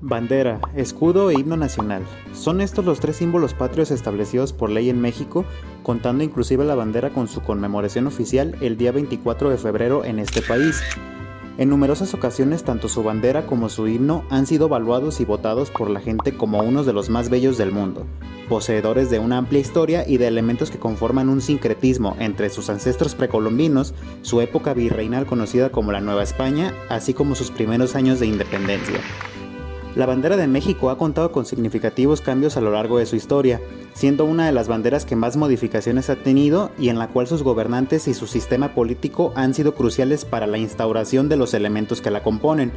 Bandera, escudo e himno nacional. Son estos los tres símbolos patrios establecidos por ley en México, contando inclusive la bandera con su conmemoración oficial el día 24 de febrero en este país. En numerosas ocasiones tanto su bandera como su himno han sido evaluados y votados por la gente como unos de los más bellos del mundo, poseedores de una amplia historia y de elementos que conforman un sincretismo entre sus ancestros precolombinos, su época virreinal conocida como la Nueva España, así como sus primeros años de independencia. La bandera de México ha contado con significativos cambios a lo largo de su historia, siendo una de las banderas que más modificaciones ha tenido y en la cual sus gobernantes y su sistema político han sido cruciales para la instauración de los elementos que la componen.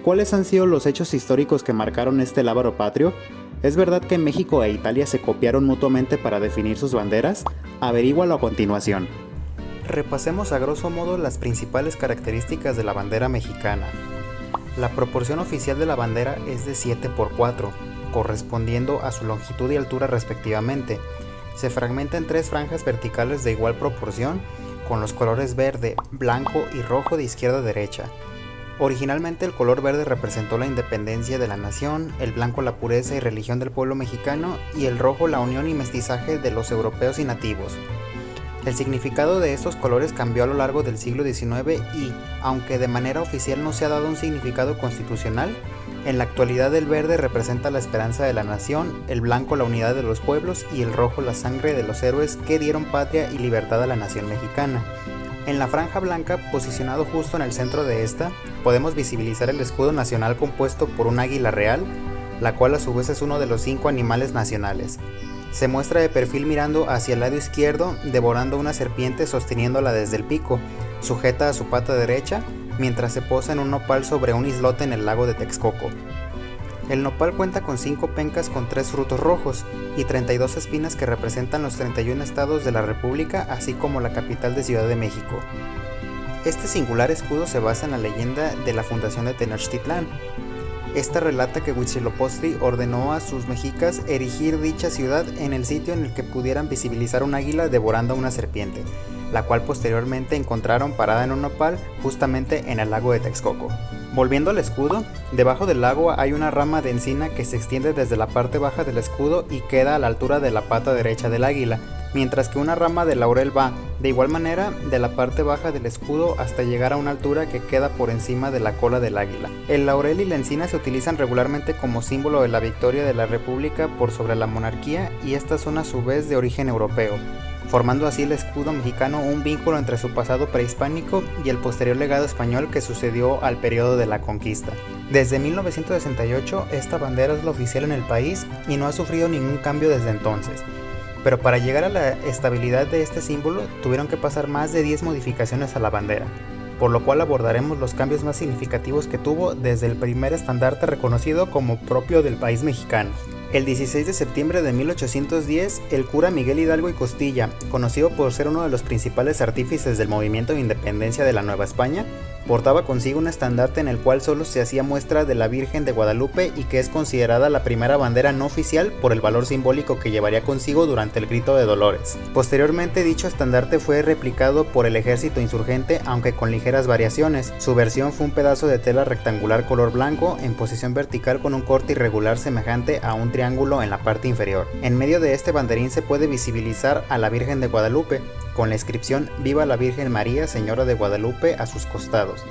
¿Cuáles han sido los hechos históricos que marcaron este lábaro patrio? ¿Es verdad que México e Italia se copiaron mutuamente para definir sus banderas? Averígualo a continuación. Repasemos a grosso modo las principales características de la bandera mexicana. La proporción oficial de la bandera es de 7:4, correspondiendo a su longitud y altura respectivamente. Se fragmenta en tres franjas verticales de igual proporción, con los colores verde, blanco y rojo de izquierda a derecha. Originalmente el color verde representó la independencia de la nación, el blanco la pureza y religión del pueblo mexicano y el rojo la unión y mestizaje de los europeos y nativos. El significado de estos colores cambió a lo largo del siglo XIX y, aunque de manera oficial no se ha dado un significado constitucional, en la actualidad el verde representa la esperanza de la nación, el blanco la unidad de los pueblos y el rojo la sangre de los héroes que dieron patria y libertad a la nación mexicana. En la franja blanca, posicionado justo en el centro de esta, podemos visibilizar el escudo nacional compuesto por un águila real, la cual a su vez es uno de los 5 animales nacionales. Se muestra de perfil mirando hacia el lado izquierdo, devorando una serpiente sosteniéndola desde el pico, sujeta a su pata derecha, mientras se posa en un nopal sobre un islote en el lago de Texcoco. El nopal cuenta con 5 pencas con 3 frutos rojos y 32 espinas que representan los 31 estados de la República, así como la capital de Ciudad de México. Este singular escudo se basa en la leyenda de la fundación de Tenochtitlán. Esta relata que Huitzilopochtli ordenó a sus mexicas erigir dicha ciudad en el sitio en el que pudieran visibilizar un águila devorando a una serpiente, la cual posteriormente encontraron parada en un nopal justamente en el lago de Texcoco. Volviendo al escudo, debajo del lago hay una rama de encina que se extiende desde la parte baja del escudo y queda a la altura de la pata derecha del águila, mientras que una rama de laurel va, de igual manera, de la parte baja del escudo hasta llegar a una altura que queda por encima de la cola del águila. El laurel y la encina se utilizan regularmente como símbolo de la victoria de la República por sobre la monarquía y estas son a su vez de origen europeo, formando así el escudo mexicano un vínculo entre su pasado prehispánico y el posterior legado español que sucedió al periodo de la conquista. Desde 1968 esta bandera es la oficial en el país y no ha sufrido ningún cambio desde entonces. Pero para llegar a la estabilidad de este símbolo tuvieron que pasar más de 10 modificaciones a la bandera, por lo cual abordaremos los cambios más significativos que tuvo desde el primer estandarte reconocido como propio del país mexicano. El 16 de septiembre de 1810, el cura Miguel Hidalgo y Costilla, conocido por ser uno de los principales artífices del movimiento de independencia de la Nueva España, portaba consigo un estandarte en el cual solo se hacía muestra de la Virgen de Guadalupe y que es considerada la primera bandera no oficial por el valor simbólico que llevaría consigo durante el Grito de Dolores. Posteriormente, dicho estandarte fue replicado por el ejército insurgente, aunque con ligeras variaciones. Su versión fue un pedazo de tela rectangular color blanco en posición vertical con un corte irregular semejante a un triángulo en la parte inferior. En medio de este banderín se puede visibilizar a la Virgen de Guadalupe, con la inscripción Viva la Virgen María, Señora de Guadalupe a sus costados.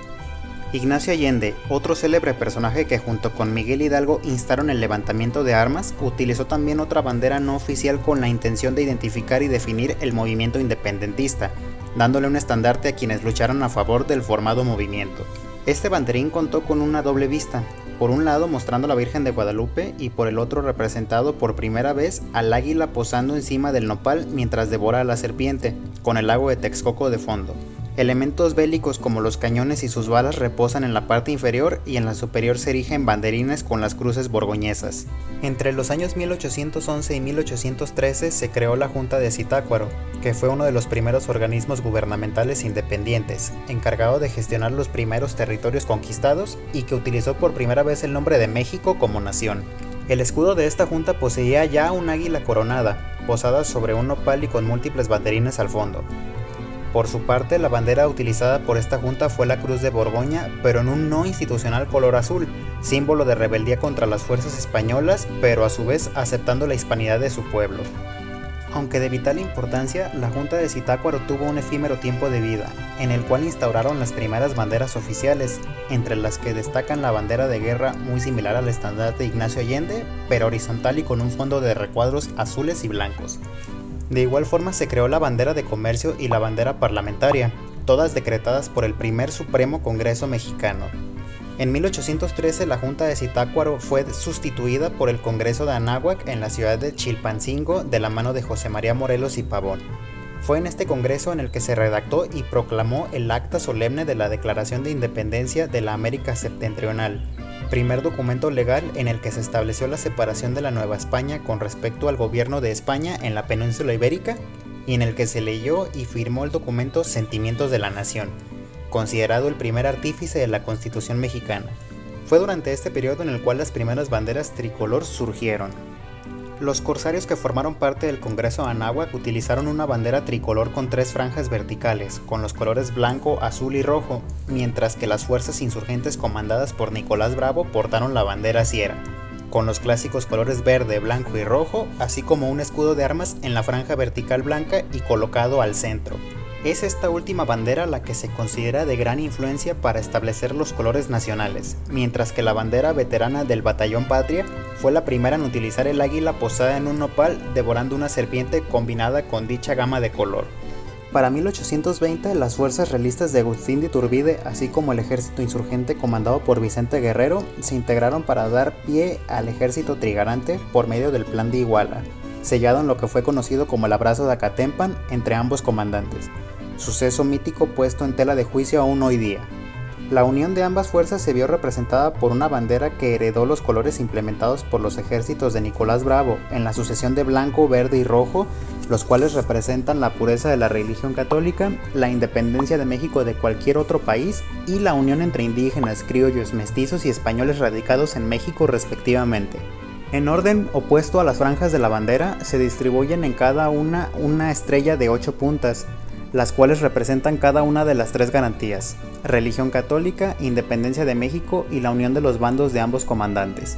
Ignacio Allende, otro célebre personaje que junto con Miguel Hidalgo instaron el levantamiento de armas, utilizó también otra bandera no oficial con la intención de identificar y definir el movimiento independentista, dándole un estandarte a quienes lucharon a favor del formado movimiento. Este banderín contó con una doble vista, por un lado mostrando a la Virgen de Guadalupe y por el otro representado por primera vez al águila posando encima del nopal mientras devora a la serpiente, con el lago de Texcoco de fondo. Elementos bélicos como los cañones y sus balas reposan en la parte inferior y en la superior se erigen banderines con las cruces borgoñesas. Entre los años 1811 y 1813 se creó la Junta de Zitácuaro, que fue uno de los primeros organismos gubernamentales independientes, encargado de gestionar los primeros territorios conquistados y que utilizó por primera vez el nombre de México como nación. El escudo de esta junta poseía ya un águila coronada, posada sobre un nopal y con múltiples banderines al fondo. Por su parte, la bandera utilizada por esta junta fue la Cruz de Borgoña, pero en un no institucional color azul, símbolo de rebeldía contra las fuerzas españolas, pero a su vez aceptando la hispanidad de su pueblo. Aunque de vital importancia, la Junta de Zitácuaro tuvo un efímero tiempo de vida, en el cual instauraron las primeras banderas oficiales, entre las que destacan la bandera de guerra muy similar al estandarte de Ignacio Allende, pero horizontal y con un fondo de recuadros azules y blancos. De igual forma se creó la bandera de comercio y la bandera parlamentaria, todas decretadas por el primer Supremo Congreso Mexicano. En 1813 la Junta de Zitácuaro fue sustituida por el Congreso de Anáhuac en la ciudad de Chilpancingo de la mano de José María Morelos y Pavón. Fue en este congreso en el que se redactó y proclamó el acta solemne de la Declaración de Independencia de la América Septentrional, primer documento legal en el que se estableció la separación de la Nueva España con respecto al gobierno de España en la península ibérica y en el que se leyó y firmó el documento Sentimientos de la Nación, considerado el primer artífice de la Constitución mexicana. Fue durante este periodo en el cual las primeras banderas tricolor surgieron. Los corsarios que formaron parte del Congreso de Anáhuac utilizaron una bandera tricolor con 3 franjas verticales, con los colores blanco, azul y rojo, mientras que las fuerzas insurgentes comandadas por Nicolás Bravo portaron la bandera Sierra, con los clásicos colores verde, blanco y rojo, así como un escudo de armas en la franja vertical blanca y colocado al centro. Es esta última bandera la que se considera de gran influencia para establecer los colores nacionales, mientras que la bandera veterana del Batallón Patria fue la primera en utilizar el águila posada en un nopal devorando una serpiente combinada con dicha gama de color. Para 1820, las fuerzas realistas de Agustín de Iturbide, así como el ejército insurgente comandado por Vicente Guerrero, se integraron para dar pie al ejército trigarante por medio del Plan de Iguala, sellado en lo que fue conocido como el Abrazo de Acatempan entre ambos comandantes, suceso mítico puesto en tela de juicio aún hoy día. La unión de ambas fuerzas se vio representada por una bandera que heredó los colores implementados por los ejércitos de Nicolás Bravo en la sucesión de blanco, verde y rojo, los cuales representan la pureza de la religión católica, la independencia de México de cualquier otro país y la unión entre indígenas, criollos, mestizos y españoles radicados en México respectivamente. En orden opuesto a las franjas de la bandera, se distribuyen en cada una estrella de 8 puntas, las cuales representan cada una de las 3 garantías: religión católica, independencia de México y la unión de los bandos de ambos comandantes.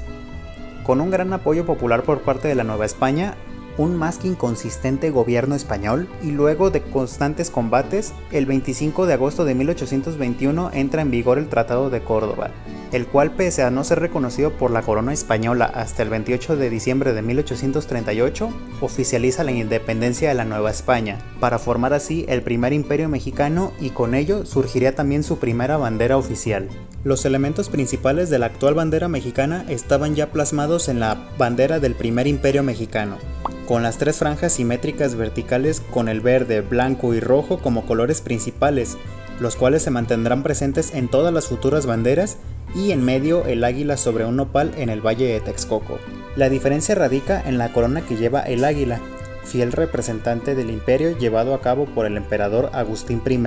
Con un gran apoyo popular por parte de la Nueva España, un más que inconsistente gobierno español y luego de constantes combates, el 25 de agosto de 1821 entra en vigor el Tratado de Córdoba, el cual, pese a no ser reconocido por la corona española hasta el 28 de diciembre de 1838, oficializa la independencia de la Nueva España, para formar así el primer imperio mexicano y con ello surgiría también su primera bandera oficial. Los elementos principales de la actual bandera mexicana estaban ya plasmados en la bandera del primer imperio mexicano, con las 3 franjas simétricas verticales con el verde, blanco y rojo como colores principales, los cuales se mantendrán presentes en todas las futuras banderas, y en medio el águila sobre un nopal en el Valle de Texcoco. La diferencia radica en la corona que lleva el águila, fiel representante del imperio llevado a cabo por el emperador Agustín I,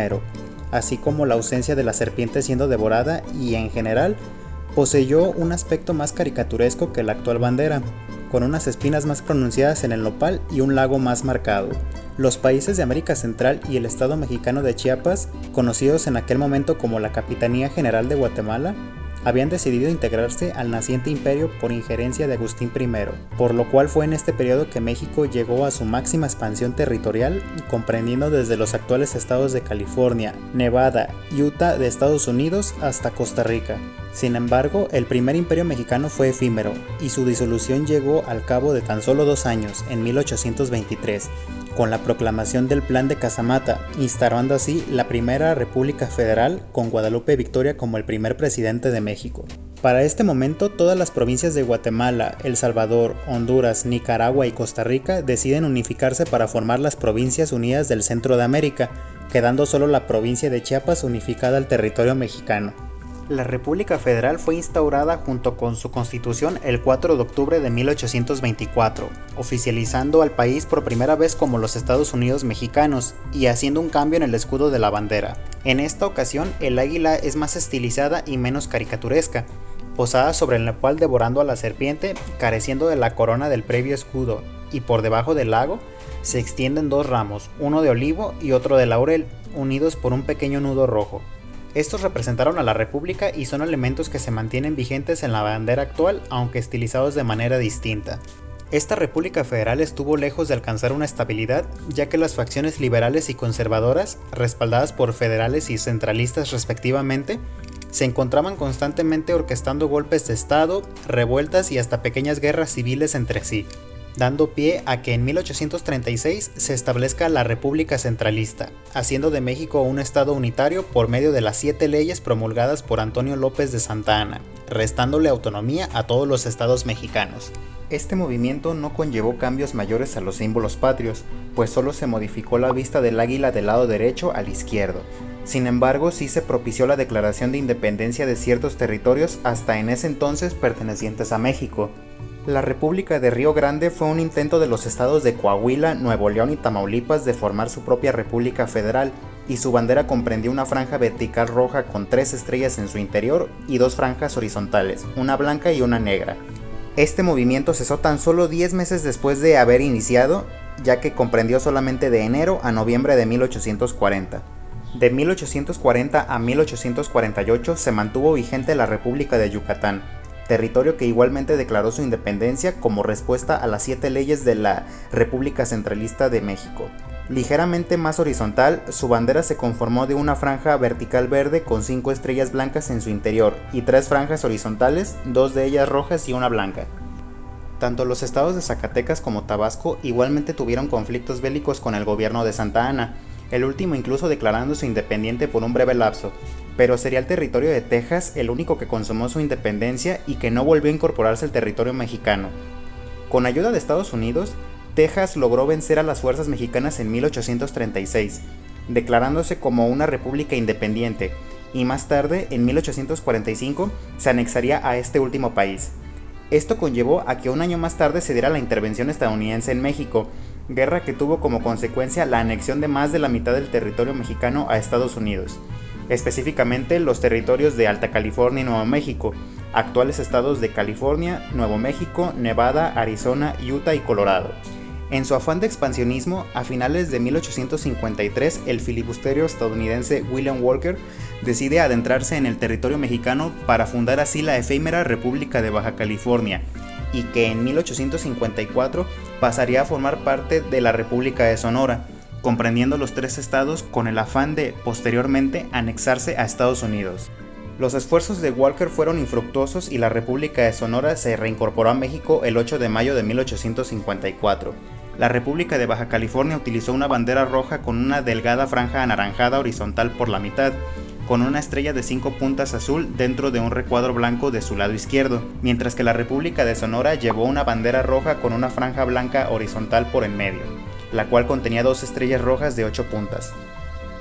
así como la ausencia de la serpiente siendo devorada y, en general, poseyó un aspecto más caricaturesco que la actual bandera, con unas espinas más pronunciadas en el nopal y un lago más marcado. Los países de América Central y el estado mexicano de Chiapas, conocidos en aquel momento como la Capitanía General de Guatemala, habían decidido integrarse al naciente imperio por injerencia de Agustín I, por lo cual fue en este periodo que México llegó a su máxima expansión territorial, comprendiendo desde los actuales estados de California, Nevada, Utah de Estados Unidos hasta Costa Rica. Sin embargo, el primer imperio mexicano fue efímero y su disolución llegó al cabo de tan solo 2 años, en 1823, con la proclamación del Plan de Casamata, instaurando así la primera República Federal con Guadalupe Victoria como el primer presidente de México. Para este momento, todas las provincias de Guatemala, El Salvador, Honduras, Nicaragua y Costa Rica deciden unificarse para formar las Provincias Unidas del Centro de América, quedando solo la provincia de Chiapas unificada al territorio mexicano. La República Federal fue instaurada junto con su constitución el 4 de octubre de 1824, oficializando al país por primera vez como los Estados Unidos mexicanos y haciendo un cambio en el escudo de la bandera. En esta ocasión, el águila es más estilizada y menos caricaturesca, posada sobre el nopal devorando a la serpiente, careciendo de la corona del previo escudo, y por debajo del lago se extienden 2 ramos, uno de olivo y otro de laurel, unidos por un pequeño nudo rojo. Estos representaron a la República y son elementos que se mantienen vigentes en la bandera actual, aunque estilizados de manera distinta. Esta República Federal estuvo lejos de alcanzar una estabilidad, ya que las facciones liberales y conservadoras, respaldadas por federales y centralistas respectivamente, se encontraban constantemente orquestando golpes de Estado, revueltas y hasta pequeñas guerras civiles entre sí, dando pie a que en 1836 se establezca la República Centralista, haciendo de México un estado unitario por medio de las 7 leyes promulgadas por Antonio López de Santa Anna, restándole autonomía a todos los estados mexicanos. Este movimiento no conllevó cambios mayores a los símbolos patrios, pues solo se modificó la vista del águila del lado derecho al izquierdo. Sin embargo, sí se propició la declaración de independencia de ciertos territorios hasta en ese entonces pertenecientes a México. La República de Río Grande fue un intento de los estados de Coahuila, Nuevo León y Tamaulipas de formar su propia república federal, y su bandera comprendía una franja vertical roja con 3 estrellas en su interior y 2 franjas horizontales, una blanca y una negra. Este movimiento cesó tan solo 10 meses después de haber iniciado, ya que comprendió solamente de enero a noviembre de 1840. De 1840 a 1848 se mantuvo vigente la República de Yucatán, territorio que igualmente declaró su independencia como respuesta a las 7 leyes de la República Centralista de México. Ligeramente más horizontal, su bandera se conformó de una franja vertical verde con 5 estrellas blancas en su interior y 3 franjas horizontales, 2 de ellas rojas y una blanca. Tanto los estados de Zacatecas como Tabasco igualmente tuvieron conflictos bélicos con el gobierno de Santa Anna, el último incluso declarándose independiente por un breve lapso, pero sería el territorio de Texas el único que consumó su independencia y que no volvió a incorporarse al territorio mexicano. Con ayuda de Estados Unidos, Texas logró vencer a las fuerzas mexicanas en 1836, declarándose como una república independiente, y más tarde, en 1845, se anexaría a este último país. Esto conllevó a que un año más tarde se diera la intervención estadounidense en México, guerra que tuvo como consecuencia la anexión de más de la mitad del territorio mexicano a Estados Unidos, específicamente los territorios de Alta California y Nuevo México, actuales estados de California, Nuevo México, Nevada, Arizona, Utah y Colorado. En su afán de expansionismo, a finales de 1853, el filibustero estadounidense William Walker decide adentrarse en el territorio mexicano para fundar así la efímera República de Baja California, y que en 1854 pasaría a formar parte de la República de Sonora, comprendiendo los 3 estados con el afán de, posteriormente, anexarse a Estados Unidos. Los esfuerzos de Walker fueron infructuosos y la República de Sonora se reincorporó a México el 8 de mayo de 1854. La República de Baja California utilizó una bandera roja con una delgada franja anaranjada horizontal por la mitad, con una estrella de 5 puntas azul dentro de un recuadro blanco de su lado izquierdo, mientras que la República de Sonora llevó una bandera roja con una franja blanca horizontal por en medio, la cual contenía 2 estrellas rojas de 8 puntas.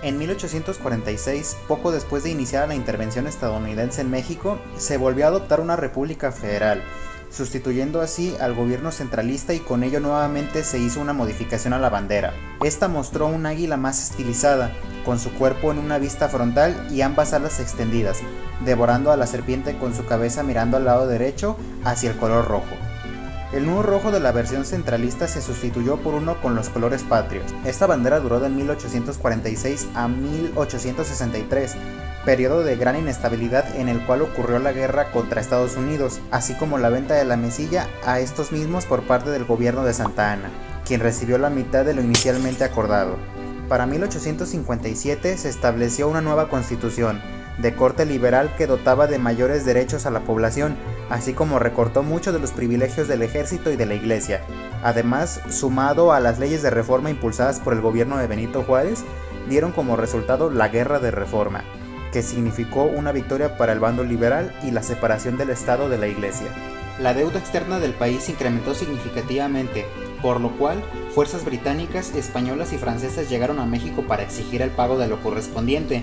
En 1846, poco después de iniciar la intervención estadounidense en México, se volvió a adoptar una república federal, sustituyendo así al gobierno centralista, y con ello nuevamente se hizo una modificación a la bandera. Esta mostró un águila más estilizada, con su cuerpo en una vista frontal y ambas alas extendidas, devorando a la serpiente con su cabeza mirando al lado derecho hacia el color rojo. El nudo rojo de la versión centralista se sustituyó por uno con los colores patrios. Esta bandera duró de 1846 a 1863, periodo de gran inestabilidad en el cual ocurrió la guerra contra Estados Unidos, así como la venta de la mesilla a estos mismos por parte del gobierno de Santa Anna, quien recibió la mitad de lo inicialmente acordado. Para 1857 se estableció una nueva constitución, de corte liberal, que dotaba de mayores derechos a la población, así como recortó muchos de los privilegios del ejército y de la iglesia. Además, sumado a las leyes de reforma impulsadas por el gobierno de Benito Juárez, dieron como resultado la Guerra de Reforma, que significó una victoria para el bando liberal y la separación del Estado de la Iglesia. La deuda externa del país incrementó significativamente, por lo cual fuerzas británicas, españolas y francesas llegaron a México para exigir el pago de lo correspondiente.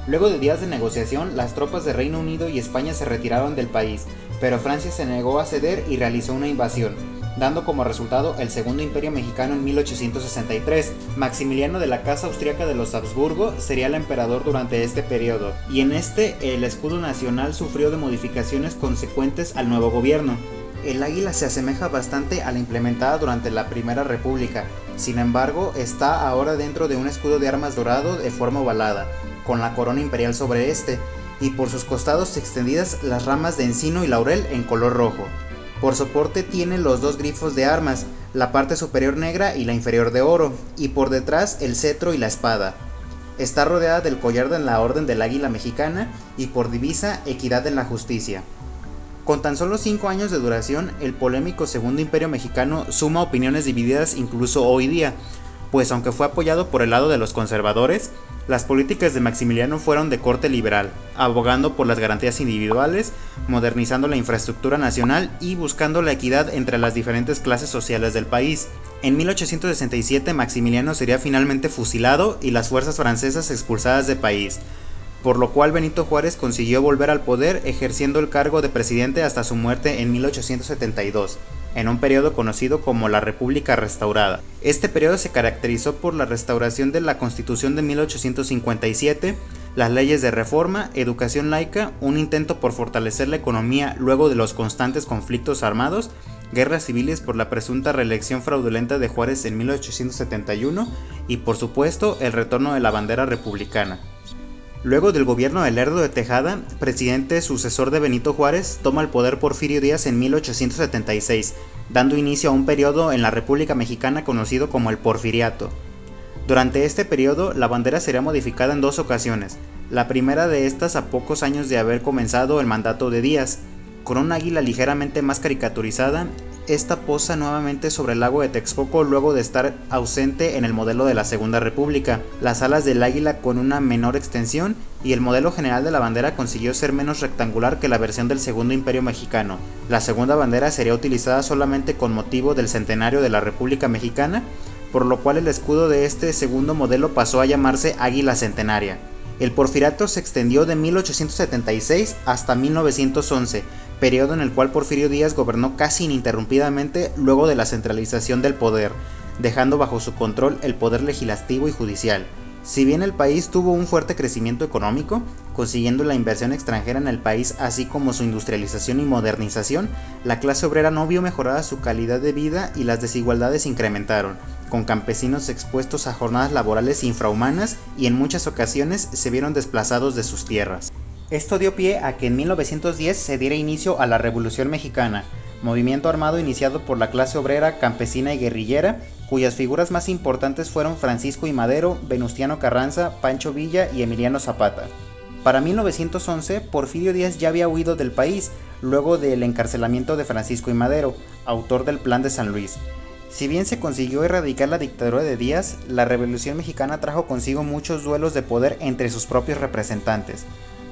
Luego de días de negociación, las tropas de Reino Unido y España se retiraron del país, pero Francia se negó a ceder y realizó una invasión, dando como resultado el Segundo Imperio Mexicano en 1863. Maximiliano de la Casa Austriaca de los Habsburgo sería el emperador durante este periodo, y en este el escudo nacional sufrió de modificaciones consecuentes al nuevo gobierno. El águila se asemeja bastante a la implementada durante la Primera República, sin embargo está ahora dentro de un escudo de armas dorado de forma ovalada, con la corona imperial sobre este, y por sus costados extendidas las ramas de encino y laurel en color rojo. Por soporte tiene los dos grifos de armas, la parte superior negra y la inferior de oro, y por detrás el cetro y la espada. Está rodeada del collar de la Orden del Águila Mexicana y por divisa Equidad en la Justicia. Con tan solo 5 años de duración, el polémico Segundo Imperio Mexicano suma opiniones divididas incluso hoy día, pues aunque fue apoyado por el lado de los conservadores, las políticas de Maximiliano fueron de corte liberal, abogando por las garantías individuales, modernizando la infraestructura nacional y buscando la equidad entre las diferentes clases sociales del país. En 1867 Maximiliano sería finalmente fusilado y las fuerzas francesas expulsadas del país, por lo cual Benito Juárez consiguió volver al poder ejerciendo el cargo de presidente hasta su muerte en 1872. En un periodo conocido como la República Restaurada. Este periodo se caracterizó por la restauración de la Constitución de 1857, las leyes de reforma, educación laica, un intento por fortalecer la economía luego de los constantes conflictos armados, guerras civiles por la presunta reelección fraudulenta de Juárez en 1871 y por supuesto el retorno de la bandera republicana. Luego del gobierno de Lerdo de Tejada, presidente sucesor de Benito Juárez, toma el poder Porfirio Díaz en 1876, dando inicio a un periodo en la República Mexicana conocido como el Porfiriato. Durante este periodo, la bandera sería modificada en 2 ocasiones, la primera de estas a pocos años de haber comenzado el mandato de Díaz. Con un águila ligeramente más caricaturizada, esta posa nuevamente sobre el lago de Texcoco luego de estar ausente en el modelo de la Segunda República, las alas del águila con una menor extensión y el modelo general de la bandera consiguió ser menos rectangular que la versión del Segundo Imperio Mexicano. La segunda bandera sería utilizada solamente con motivo del centenario de la República Mexicana, por lo cual el escudo de este segundo modelo pasó a llamarse Águila Centenaria. El Porfiriato se extendió de 1876 hasta 1911, periodo en el cual Porfirio Díaz gobernó casi ininterrumpidamente luego de la centralización del poder, dejando bajo su control el poder legislativo y judicial. Si bien el país tuvo un fuerte crecimiento económico, consiguiendo la inversión extranjera en el país así como su industrialización y modernización, la clase obrera no vio mejorada su calidad de vida y las desigualdades incrementaron, con campesinos expuestos a jornadas laborales infrahumanas y en muchas ocasiones se vieron desplazados de sus tierras. Esto dio pie a que en 1910 se diera inicio a la Revolución Mexicana, movimiento armado iniciado por la clase obrera, campesina y guerrillera, cuyas figuras más importantes fueron Francisco I. Madero, Venustiano Carranza, Pancho Villa y Emiliano Zapata. Para 1911, Porfirio Díaz ya había huido del país, luego del encarcelamiento de Francisco I. Madero, autor del Plan de San Luis. Si bien se consiguió erradicar la dictadura de Díaz, la Revolución Mexicana trajo consigo muchos duelos de poder entre sus propios representantes,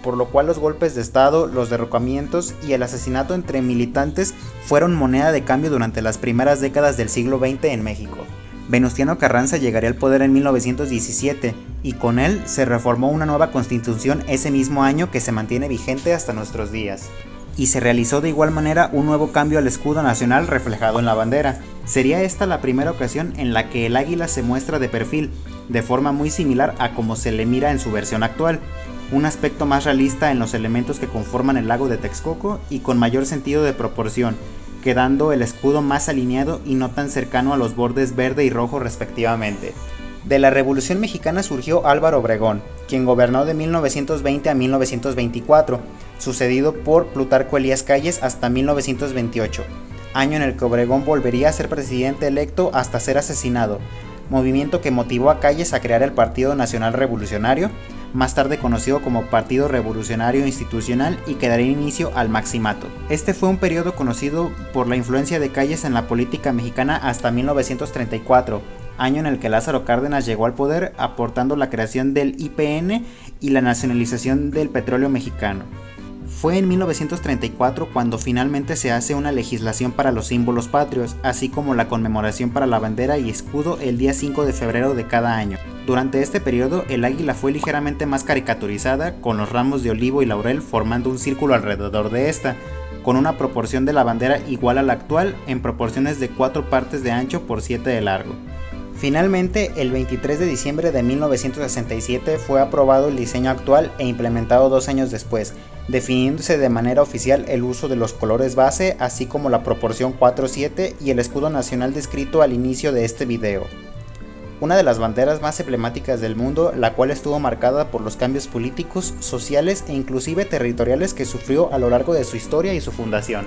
por lo cual los golpes de estado, los derrocamientos y el asesinato entre militantes fueron moneda de cambio durante las primeras décadas del siglo XX en México. Venustiano Carranza llegaría al poder en 1917 y con él se reformó una nueva constitución ese mismo año que se mantiene vigente hasta nuestros días. Y se realizó de igual manera un nuevo cambio al escudo nacional reflejado en la bandera. Sería esta la primera ocasión en la que el águila se muestra de perfil, de forma muy similar a como se le mira en su versión actual. Un aspecto más realista en los elementos que conforman el lago de Texcoco y con mayor sentido de proporción, quedando el escudo más alineado y no tan cercano a los bordes verde y rojo respectivamente. De la Revolución Mexicana surgió Álvaro Obregón, quien gobernó de 1920 a 1924, sucedido por Plutarco Elías Calles hasta 1928, año en el que Obregón volvería a ser presidente electo hasta ser asesinado, movimiento que motivó a Calles a crear el Partido Nacional Revolucionario, más tarde conocido como Partido Revolucionario Institucional, y que daría inicio al Maximato. Este fue un periodo conocido por la influencia de Calles en la política mexicana hasta 1934, año en el que Lázaro Cárdenas llegó al poder aportando la creación del IPN y la nacionalización del petróleo mexicano. Fue en 1934 cuando finalmente se hace una legislación para los símbolos patrios, así como la conmemoración para la bandera y escudo el día 5 de febrero de cada año. Durante este periodo, el águila fue ligeramente más caricaturizada, con los ramos de olivo y laurel formando un círculo alrededor de esta, con una proporción de la bandera igual a la actual, en proporciones de 4 partes de ancho por 7 de largo. Finalmente, el 23 de diciembre de 1967 fue aprobado el diseño actual e implementado 2 años después, definiéndose de manera oficial el uso de los colores base, así como la proporción 4:7 y el escudo nacional descrito al inicio de este video. Una de las banderas más emblemáticas del mundo, la cual estuvo marcada por los cambios políticos, sociales e inclusive territoriales que sufrió a lo largo de su historia y su fundación.